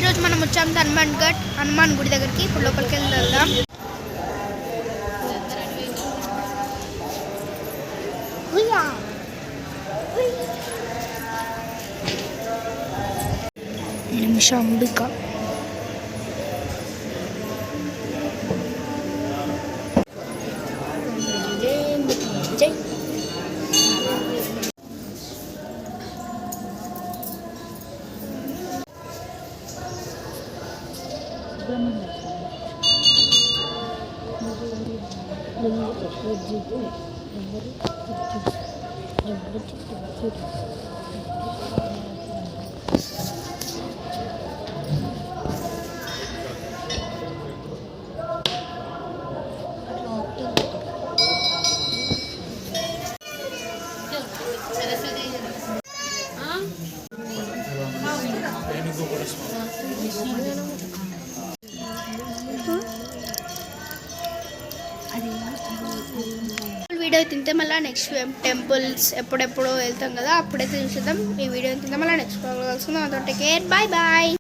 ఈరోజు మనం వచ్చాం హనుమాన్ గుడి దగ్గరికి. ఇప్పుడు లోపలికి వెళ్దాం. నిమిషాంబిక జై వీడియో తింటే మళ్ళీ నెక్స్ట్ టెంపుల్స్ ఎప్పుడెప్పుడో వెళ్తాం కదా, అప్పుడైతే చూసేద్దాం. ఈ వీడియో తింటే మళ్ళీ నెక్స్ట్ కలుసుకుందాం. Take care, bye bye.